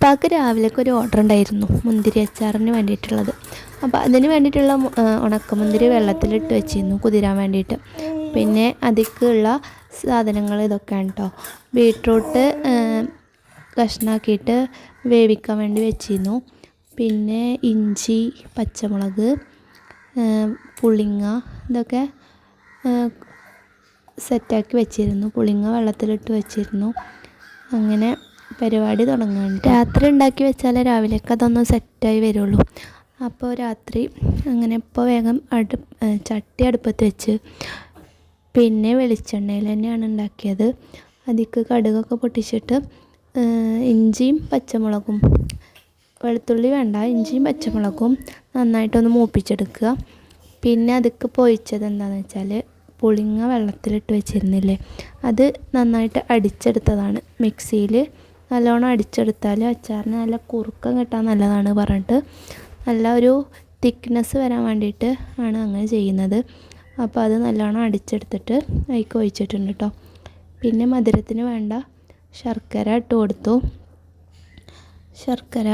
ഉപ്പാക്ക് രാവിലേക്ക് ഒരു ഓർഡർ ഉണ്ടായിരുന്നു മുന്തിരി അച്ചാറിന് വേണ്ടിയിട്ടുള്ളത്. അപ്പോൾ അതിന് വേണ്ടിയിട്ടുള്ള ഉണക്കമുന്തിരി വെള്ളത്തിലിട്ട് വെച്ചിരുന്നു കുതിരാൻ വേണ്ടിയിട്ട്. പിന്നെ അതിലേക്കുള്ള സാധനങ്ങൾ ഇതൊക്കെയാണ് കേട്ടോ. ബീട്രൂട്ട് കഷ്ണാക്കിയിട്ട് വേവിക്കാൻ വേണ്ടി വെച്ചിരുന്നു. പിന്നെ ഇഞ്ചി, പച്ചമുളക്, പുളിങ്ങ ഇതൊക്കെ സെറ്റാക്കി വെച്ചിരുന്നു. പുളിങ്ങ വെള്ളത്തിലിട്ട് വെച്ചിരുന്നു. അങ്ങനെ പരിപാടി തുടങ്ങാൻ രാത്രി ഉണ്ടാക്കി വെച്ചാലേ രാവിലേക്ക് അതൊന്ന് സെറ്റായി വരുള്ളൂ. അപ്പോൾ രാത്രി അങ്ങനെ ഇപ്പോൾ വേഗം ചട്ടി അടുപ്പത്ത് വെച്ച് പിന്നെ വെളിച്ചെണ്ണയിൽ തന്നെയാണ് ഉണ്ടാക്കിയത്. അതിലേക്ക് കടുകൊക്കെ പൊട്ടിച്ചിട്ട് ഇഞ്ചിയും പച്ചമുളകും, വെളുത്തുള്ളി വേണ്ട, ഇഞ്ചിയും പച്ചമുളകും നന്നായിട്ടൊന്ന് മൂപ്പിച്ചെടുക്കുക. പിന്നെ അതിലേക്ക് പൊയിച്ചത് എന്താണെന്ന് വെച്ചാൽ പുളിങ്ങ വെള്ളത്തിലിട്ട് വെച്ചിരുന്നില്ലേ, അത് നന്നായിട്ട് അടിച്ചെടുത്തതാണ്. മിക്സിയിൽ നല്ലോണം അടിച്ചെടുത്താൽ അച്ചാറിന് നല്ല കുറുക്കം കിട്ടാൻ നല്ലതാണ് പറഞ്ഞിട്ട് നല്ല ഒരു തിക്നെസ് വരാൻ വേണ്ടിയിട്ട് ആണ് അങ്ങനെ ചെയ്യുന്നത്. അപ്പോൾ അത് നല്ലോണം അടിച്ചെടുത്തിട്ട് അതിലേക്ക് ഒഴിച്ചിട്ടുണ്ട് കേട്ടോ. പിന്നെ മധുരത്തിന് വേണ്ട ശർക്കര ഇട്ട് കൊടുത്തു. ശർക്കര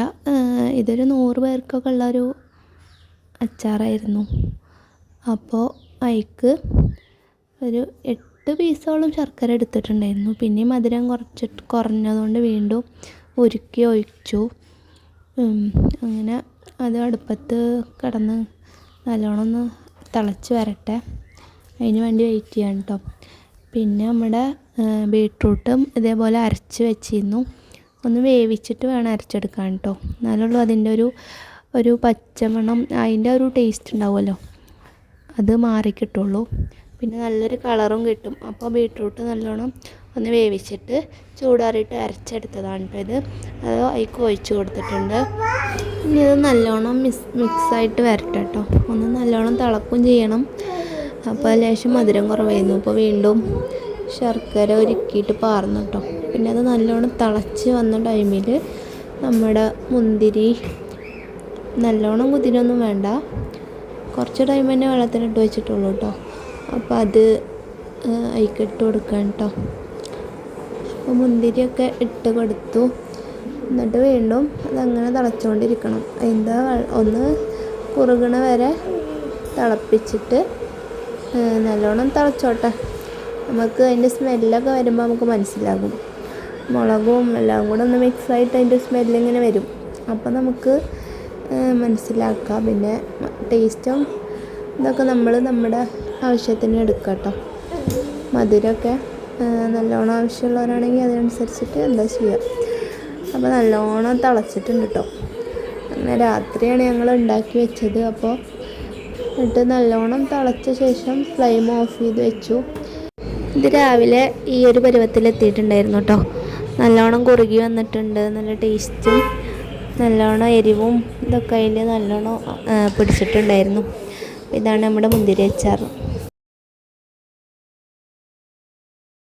ഇതൊരു 100 പേർക്കൊക്കെ ഉള്ളൊരു അച്ചാറായിരുന്നു. അപ്പോൾ അതിലേക്ക് ഒരു 8 പീസോളം ശർക്കര എടുത്തിട്ടുണ്ടായിരുന്നു. പിന്നെ മധുരം കുറഞ്ഞതുകൊണ്ട് വീണ്ടും ഉരുക്കി ഒഴിച്ചു. അങ്ങനെ അത് അടുപ്പത്ത് കിടന്ന് നല്ലോണം ഒന്ന് തിളച്ച് വരട്ടെ, അതിന് വേണ്ടി വെയിറ്റ് ചെയ്യാൻ കേട്ടോ. പിന്നെ നമ്മുടെ ബീട്രൂട്ടും ഇതേപോലെ അരച്ച് വെച്ചിരുന്നു. ഒന്ന് വേവിച്ചിട്ട് വേണം അരച്ചെടുക്കാൻ കേട്ടോ, എന്നാലുള്ളൂ അതിൻ്റെ ഒരു പച്ചമണം, അതിൻ്റെ ഒരു ടേസ്റ്റ് ഉണ്ടാവുമല്ലോ, അത് മാറിക്കിട്ടുള്ളൂ. പിന്നെ നല്ലൊരു കളറും കിട്ടും. അപ്പോൾ ബീട്രൂട്ട് നല്ലോണം ഒന്ന് വേവിച്ചിട്ട് ചൂടാറിയിട്ട് അരച്ചെടുത്തതാണ് കേട്ടോ ഇത്. അത് അതിലേക്ക് ഒഴിച്ച് കൊടുത്തിട്ടുണ്ട്. ഇനി ഇത് നല്ലോണം മിക്സായിട്ട് വരട്ടെ കേട്ടോ. ഒന്ന് നല്ലോണം തിളക്കും ചെയ്യണം. അപ്പോൾ ലേശം മധുരം കുറവായിരുന്നു. അപ്പോൾ വീണ്ടും ശർക്കര ഉരുക്കിയിട്ട് പാർന്നു കേട്ടോ. പിന്നെ അത് നല്ലോണം തിളച്ച് വന്ന ടൈമിൽ നമ്മുടെ മുന്തിരി നല്ലോണം കുതിരൊന്നും വേണ്ട, കുറച്ച് ടൈം തന്നെ വെള്ളത്തിലിട്ട് വെച്ചിട്ടുള്ളൂ കേട്ടോ. അപ്പോൾ അത് അതിക്കിട്ട് കൊടുക്കാൻ കേട്ടോ. അപ്പോൾ മുന്തിരിയൊക്കെ ഇട്ട് കൊടുത്തു. എന്നിട്ട് വീണ്ടും അതങ്ങനെ തിളച്ചുകൊണ്ടിരിക്കണം. അതിൻ്റെ ഒന്ന് കുറുകണ വരെ തിളപ്പിച്ചിട്ട് നല്ലോണം തിളച്ചോട്ടെ. നമുക്ക് അതിൻ്റെ സ്മെല്ലൊക്കെ വരുമ്പോൾ നമുക്ക് മനസ്സിലാകും. മുളകും എല്ലാം കൂടെ ഒന്ന് മിക്സായിട്ട് അതിൻ്റെ സ്മെല്ലിങ്ങനെ വരും. അപ്പോൾ നമുക്ക് മനസ്സിലാക്കാം. പിന്നെ ടേസ്റ്റും ഇതൊക്കെ നമ്മുടെ ആവശ്യത്തിന് എടുക്കാം കേട്ടോ. മധുരമൊക്കെ നല്ലോണം ആവശ്യമുള്ളവരാണെങ്കിൽ അതിനനുസരിച്ചിട്ട് എന്താ ചെയ്യുക. അപ്പോൾ നല്ലോണം തിളച്ചിട്ടുണ്ട് കേട്ടോ. അങ്ങനെ രാത്രിയാണ് ഞങ്ങൾ ഉണ്ടാക്കി വെച്ചത്. അപ്പോൾ എന്നിട്ട് നല്ലോണം തിളച്ച ശേഷം ഫ്ലെയിം ഓഫ് ചെയ്ത് വെച്ചു. ഇത് രാവിലെ ഈ ഒരു പരുവത്തിലെത്തിയിട്ടുണ്ടായിരുന്നു കേട്ടോ. നല്ലോണം കുറുകി വന്നിട്ടുണ്ട്. നല്ല ടേസ്റ്റും നല്ലോണം എരിവും ഇതൊക്കെ അതിൽ നല്ലോണം പിടിച്ചിട്ടുണ്ടായിരുന്നു. ഇതാണ് നമ്മുടെ മുന്തിരി അച്ചാർ.